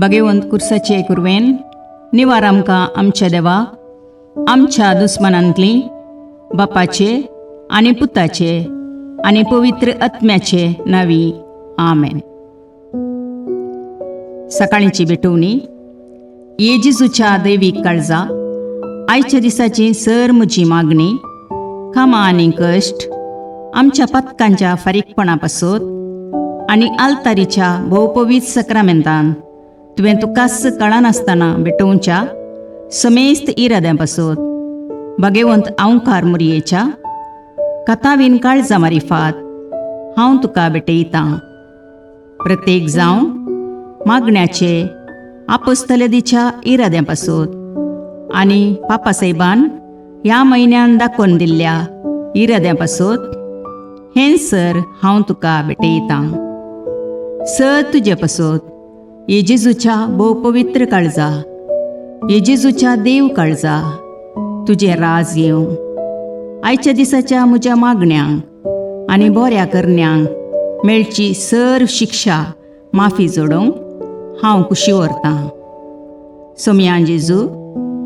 भगवंत कुर्साचे कुरवेन निवार आमकां आमच्या देवाक आमच्या दुस्मनांतली बापाचे आनी पुताचे आनी पवित्र आत्म्याचे नावी आमेन. सकाळींची भेटवणी. येजेजूच्या दैवीक काळजा आयच्या दिसाची सर म्हजी मागणी, कामां आनी कश्ट आमच्या पथकांच्या फारीकपणा पासत आनी आल्तारीच्या भोवपवीत सक्रामेंतान तुवें तुकास कळनासतना भेटोवच्या समेस्त इराद्यां पासत भगवंत आवकार मुरयेच्या कथावीन काळजा मारिफात हांव तुका भेटयतां. प्रत्येक जावं मागण्याचे आपोस्तलदीच्या इराद्यां पासत आनी पापासाहेबान ह्या म्हयन्यान दाखोवन दिल्ल्या इराद्यां पासत हें सर हांव तुका भेटयतां. सर तुजे पासत येजेजूच्या भोवपवित्र काळजा, येजेजूच्या देव काळजा तुजें राज येवं. आयच्या दिसाच्या म्हज्या मागण्यांक आनी बऱ्या करण्यांक मेळची सर शिक्षा माफी जोडोवंक हांव कुशी व्हरतां. सोम्या जेजू,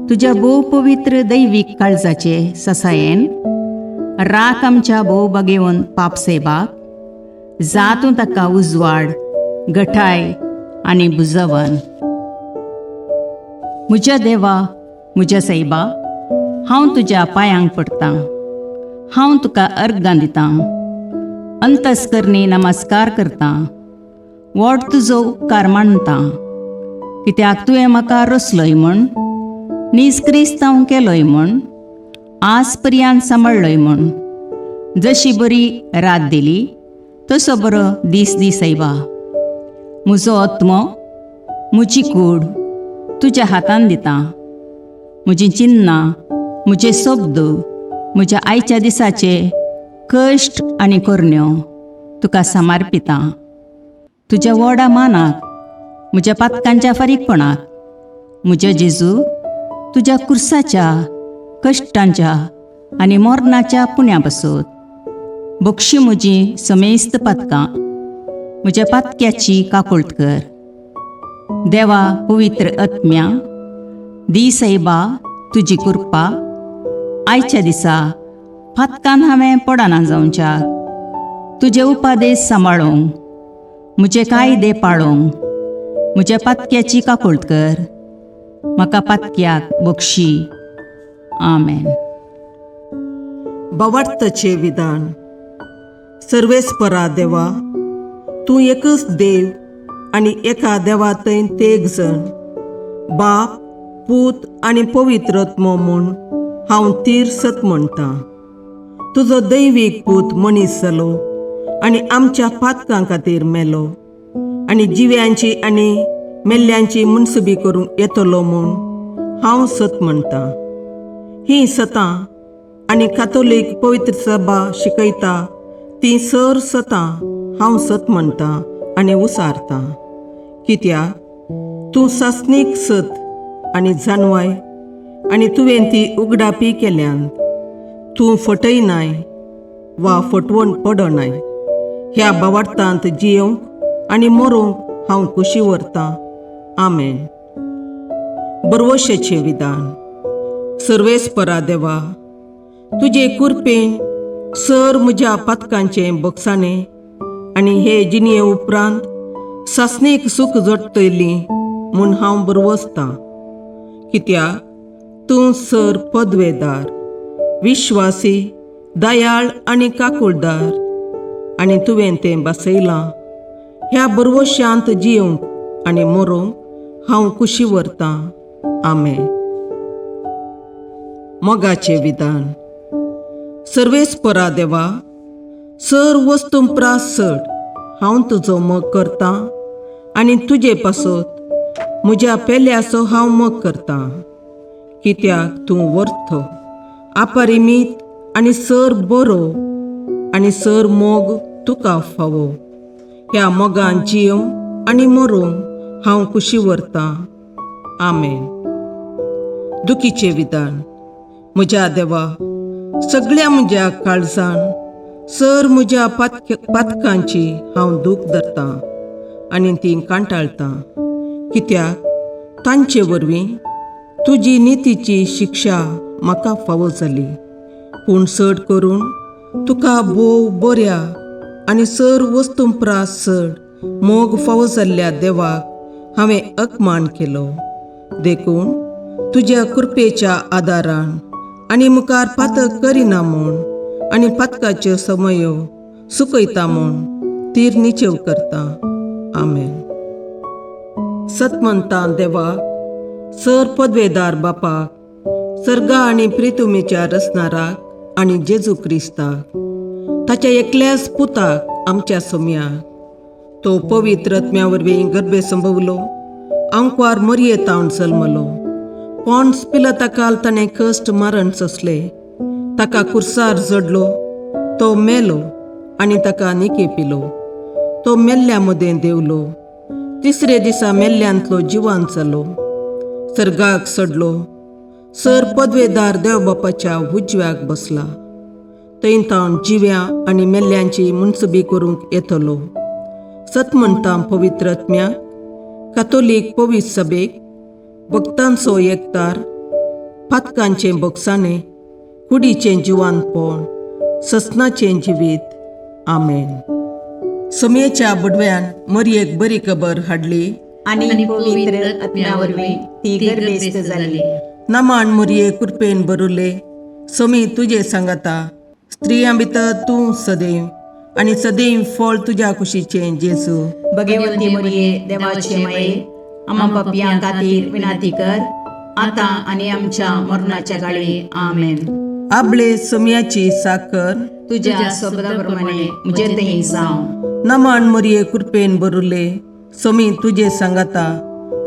तुज्या भोवपवित्र दैवीक काळजाचे ससायेन राख आमच्या भोव भगवंत पापसेबाक, जातूं ताका उजवाड, घटाय आनी बुजवण. म्हज्या देवा, म्हज्या सैबा, हांव तुज्या पांयांक पडटां. हांव तुका अर्गां दितां, अंतस्करणी नमस्कार करतां. व्हड तुजो उपकार मानतां, कित्याक तुवें म्हाका रचलोय म्हूण, निजक्रिस्तांव केलोय म्हूण, आज पर्यंत सांबाळलोय म्हूण. जशी बरी रात दिली तसो बरो दीस दी सैबा. म्हजो आत्मो, म्हजी कूड तुज्या हातान दितां. म्हजीं चिन्नां, म्हजे शब्द, म्हज्या आयच्या दिसाचे कश्ट आनी करण्यो तुका समर्पितां. तुज्या व्हडा मानाक, म्हज्या पातकांच्या फारीकपणाक, म्हज्या जेजू तुज्या कुर्साच्या कश्टांच्या आनी मरणाच्या पुण्या पासत बक्षी म्हजी समेस्त पातकां, म्हज्या पातक्याची काकुळट कर. देवा पवित्र आत्म्या, दी सैबा तुजी कृपा आयच्या दिसा पातकान हांवें पडना जावच्याक, तुजे उपादेश सांबाळूंक, म्हजे कायदे पाळोवंक म्हज्या पातक्याची काकुळट कर. म्हाका पातक्याक बक्षी. आमेन. बावार्थाचें विधान. सर्वेस्परा देवा, तूं एकच देव आनी एका देवा थंय तेग जण, बाप, पूत आनी पवित्र आत्मो म्हूण हांव तीर सत म्हणटां. तुजो दैवीक पूत मनीस जालो आनी आमच्या पातकां खातीर मेलो आनी जिव्यांची आनी मेल्ल्यांची मुनसुबी करूंक येतलो म्हूण हांव सत म्हणटां. हीं सतां आनी कातोलीक पवित्र सभा शिकयता तीं सर सतां हांव सत म्हणटां आनी उसारतां. कित्याक तूं सासणीक सत आनी जानवाय आनी तुवें ती उगडापी केल्यान तूं फटयनाय वा फटवण पडनाय. ह्या बावार्थांत जियोंक आनी मरूंक हांव कुशी व्हरतां. आमेन. बरवशेचें विधान. सर्वेस्परा देवा, तुजे कुरपेन सर म्हज्या पातकांचें बक्षाणें आनी हे जिणये उपरांत सासणेक सूख जोडटली म्हूण हांव बरवसतां. कित्याक तूं सर पदवेदार, विश्वासी, दयाळ आनी काकुळदार आनी तुवें तें बसयलां. ह्या बरवश्यांत जियोंक आनी मरूंक हांव कुशी व्हरतां. आमेन. मोगाचें विधान. सर्वेस्परा देवा, सर वस्तुंपरास चड हांव तुजो मोग करतां आनी तुजे पासत म्हज्या पेल्याचो हांव मोग करतां. कित्याक तूं वर्थ, अपरिमीत आनी सर बरो आनी सर मोग तुका फावो. ह्या मोगान जियोंक आनी मरूंक हांव कुशी व्हरतां. आमेन. दुखीचें विधान. म्हज्या देवा, सगळ्या म्हज्या काळजान सर म्हज्या पातकांची हांव दूख धरतां आनी ती कांटाळतां. कित्याक तांचे वरवीं तुजी नितीची शिक्षा म्हाका फावो जाली. पूण चड करून तुका बोव बऱ्या आनी सर वस्तूंपरास चड मोग फावो जाल्ल्या देवाक हांवें अकमान केलो. देखून तुज्या कृपेच्या आदारान आनी मुखार पातक करिना म्हूण आनी पातकाच्यो समयो सुकयता म्हूण तीर निचेव करता. आमेन. सतमंतां देवाक, सर पदवेदार बापाक, सर्गा आनी प्रितुमेच्या रचणाराक आनी जेजू क्रिस्ताक, ताच्या एकल्याच पुताक आमच्या सोम्याक, तो पवित्र आत्म्या वरवीं गर्भे संभवलो, अंकवार मरयेतावन जल्मलो, पोंस पिलाताकाल ताणें कश्ट मरण सोंसले, ताका कुर्सार जडलो, तो मेलो आनी ताका निकेपिलो, तो मेल्ल्या मदें देवलो, तिसरे दिसा मेल्ल्यांतलो जिवांत जालो, सर्गाक चडलो, सर पदवेदार देवबापाच्या उजव्याक बसला, थंय तावन जिव्या आनी मेल्ल्यांची मुनसबी करूंक येतलो. सतमंतां पवित्र आत्म्याक, कातोलीक पवित्र सभेक, भक्तांचो एकतार, पातकांचें बोगसाणें, कुडीचें जिवांतपण, ससनाचें जिवीत. आमेन. समेच्या बडव्यान मरयेक बरी खबर हाडली आनी पवित्र आत्म्या वरवीं ती गर्भेस्त जाली. नमान मरये कृपेन बरुले, समी तुजे सांगाता, स्त्रियां भितर तूं सदैव आनी सदैव फळ तुज्या कुशीचें जेजू. भगवंती मरिये देवाचे माये, आम्हा पापयां खातीर विनाती कर, आतां आनी आमच्या मरणाच्या काळी. आमेन. आपले समियाची साकर तुझ्या शब्दाप्रमाणे म्हजे थंय जावं. नमान मरये कृपेन बरुले, समी तुजे सांगाता,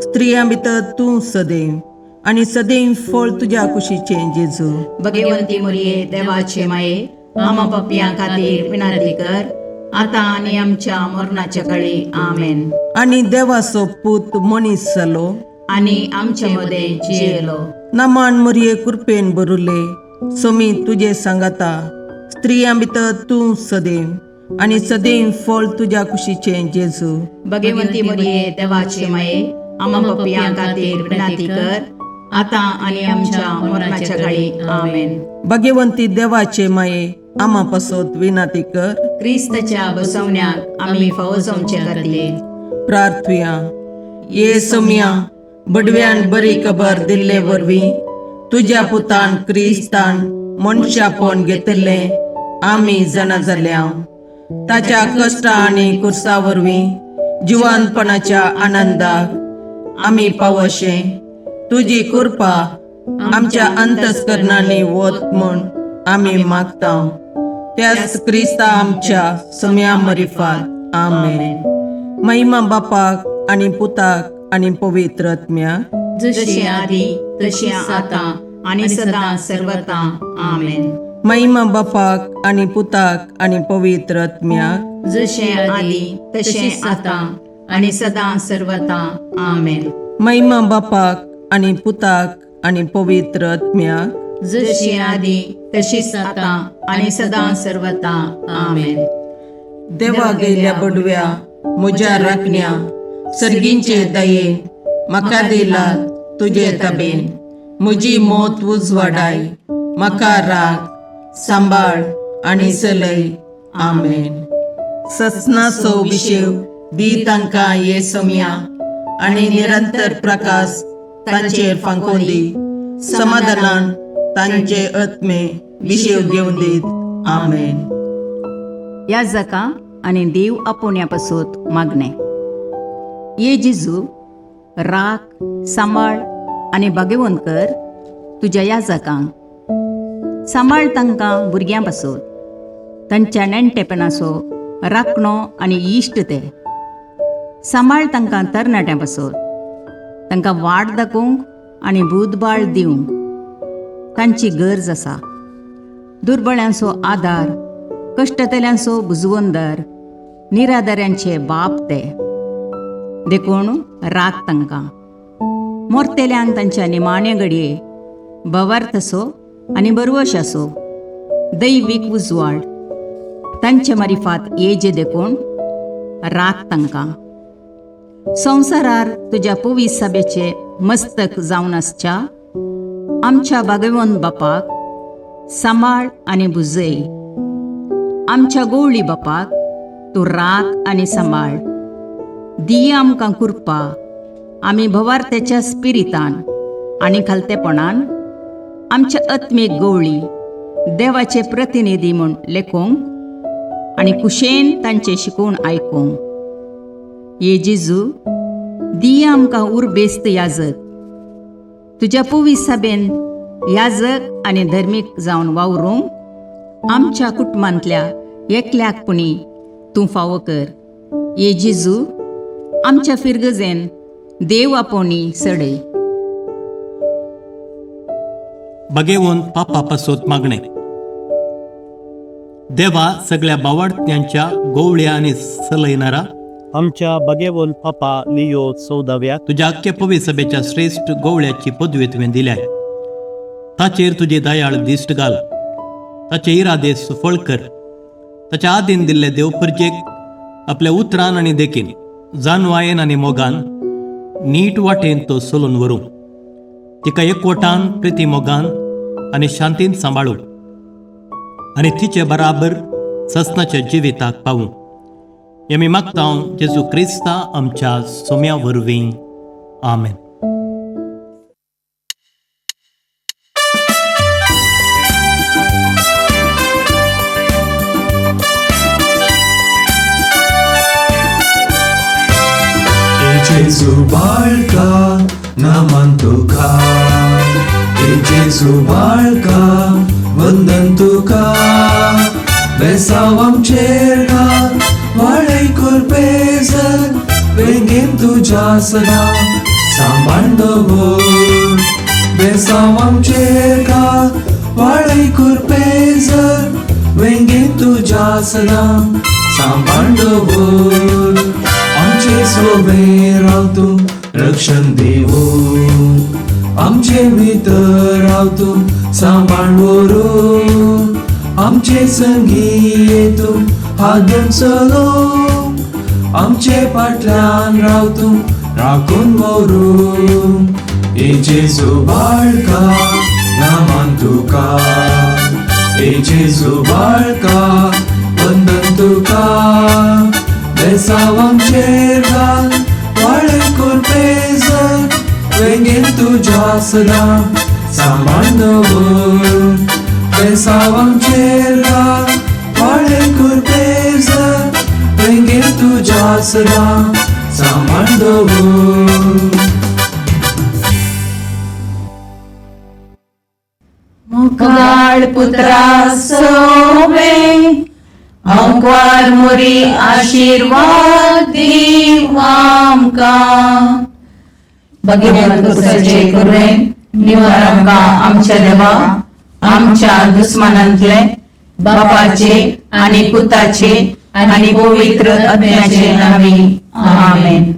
स्त्रियां भितर तूं सदैव आनी सदैव फळ तुज्या कुशीचें जेजू. भगवंती मरिये देवाचे माये, आम्हा पापयां खातीर विनाती कर, आतां आनी आमच्या मरणाच्या काळी. आमेन. आनी देवाचो पूत मनीस जालो आनी आमच्या मदें जियेलो. नमान मरये कृपेन बरुले, समी तुजे सांगाता, स्त्रियां भितर तूं सदैव आनी सदैव फळ तुज्या कुशीचें जेजू. भगवंती मरिये देवाचे माये, आम्हा पापयां खातीर विनाती कर, आतां आनी आमच्या मरणाच्या काळी. आमेन. भगवंती देवाचे माये, आम्हा पासत विनाती कर. क्रिस्ताच्या बसवण्याक आमी फावो जावचे खातीर प्रार्थुया. ये समिया, बडव्यान बरी खबर दिल्ले वरवीं तुज्या पुतान क्रिस्तान मनशापण घेतलें आमी जाणा जाल्या, ताच्या कश्टा आनी कुर्सा वरवीं जिवंतपणाच्या आनंदाक आमी पावशें तुजी कृपा आमच्या अंतस्करणांनी वत म्हूण आमी मागता. त्याच क्रिस्ता आमच्या सम्या मरिफात. आमेन. महिमा बापाक आनी पुताक आनी पवित्र आत्म्याक, जशें आदी तशें आतां आनी सदां सर्वदा. आमेन. महिमा बापाक आनी पुताक आनी पवित्र आत्म्याक, जशें आदी तशें आतां आनी सदां सर्वदा. आमेन. महिमा बापाक आनी पुताक आनी पवित्र आत्म्याक, जशी आदी तशीच आतां आनी सदां सर्वदा. आमेन. देवा गेल्या बडव्या म्हज्या राखण्या, सर्गींचे दयेन म्हाका दिला तुजे ताबेन. म्हजी मोत उजवाडाय, म्हाका राख, सांबाळ आनी चलय. आमेन. ससनाचो विशेव दी तांकां ये समिया, आनी निरंतर प्रकाश तांचेर फांकोन दी. समाधानान तांचे आत्मे विशेव घेवन दीत. आमेन. याजका आनी देव आपोवण्या पासून मागणे. ये जेजू, राख, सांबाळ आनी भाग्यवंत कर तुज्या याजकांक. सांबाळ तांकां भुरग्यां पासून, तांच्या नेणटेपणाचो राखणो आनी इश्ट ते. सांबाळ तांकां तरणाट्यां पासून, तांकां वाट दाखोवंक आनी बुधबाळ दिवंक तांची गरज आसा. दुर्बळ्यांचो आदार, कश्टतल्यांचो बुजवंदर, निराधाऱ्यांचे बाप ते. देखून राख तांकां. मोरतेल्यांक तांच्या निमाणे घडये भवार्थसो आनी बरवशाचो दैवीक उजवाड तांचे मारिफात येजे देखून राख तांकां. संवसारार तुज्या पवित्र सभेचे मस्तक जावन आसच्या आमच्या भागवंत बापाक सांबाळ आनी बुजय. आमच्या गवळी बापाक तूं राख आनी सांबाळ. दिये आमकां कुरपा आमी भवार्थ्याच्या स्पिरितान आनी खालतेपणान आमच्या आत्मीक गवळी देवाचे प्रतिनिधी म्हूण लेखोंक आनी कुशेन तांचे शिकवण आयकूंक. ये जेजू, दिये आमकां उर्बेस्त याजक. तुज्या पवित्र सभेन याजक आनी धर्मीक जावन वावरूंक आमच्या कुटुंबांतल्या एकल्याकपणी तूं फावो कर. ये जेजू, आमच्या फिरगजेन देव आपोवणी सडय. बगेवून पापा पासोत मागणे. देवा, सगळ्या बावार्थ्यांच्या गोवळ्या आनी सलयणारा आमच्या बगेवोन पापा लियो 14व्या तुझ्या अख्ख्या पवित्र सभेच्या श्रेष्ठ गोवळ्याची पदवी तुवें दिल्याय. ताचेर तुजे दयाळ दिश्ट घाल. ताचे इरादे सफळ कर. ताच्या आदीन दिल्ले देवपर्जेक आपल्या उतरान आनी देखीन जानवायेन आनी मोगान नीट वाटेन तो चलून व्हरूं. तिका एकवटान प्रिती मोगान आनी शांतीन सांबाळूं आनी तिचे बराबर ससनाच्या जिविताक पावूं. आमी मागता जेजू क्रिस्ता आमच्या सोम्या वरवीं. आमेन. Jesu बाळका नमन तुका. Jesu बाळका वंदन तुका. बेसांव आमचेर घाल वाडय कुरपेजर. वेंगेन तुज्या सदा सांबाळ दवर. बेसांव आमचेर घाल वाडय कुरपेजर. वेंगेन तुज्या सदा सांबाळ दवर. आमचे सोबे राव तूं रक्षण दिवूं. आमचे भितर राव तूं सांबाळ व्हरून. आमचे संगी तूं हादून चलोवं. आमचे फाटल्यान राव तूं राखून व्हरून. ए जेजू बाळका नमन तुका. ए जेजू बाळका वंदन तुका. बेसांव आमचेर घाल वाडय कुरपेजर. वेंगेन तुज्या सदा सांबाळ दवर. बेसांव आमचेर घाल वाडय कुरपेजर. वेंगेन तुज्या सदा सांबाळ दवर. मुखार पुत्रा सोबे अंकवार मोरी आशीर्वाद दीव आमकां. भगवंत पुत्राचे करुणेन निवार आमकां आमच्या देवा आमच्या दुस्मानांतले बापाचे आनी पुताचे आनी पवित्र आत्म्याचे नांवी. आमेन.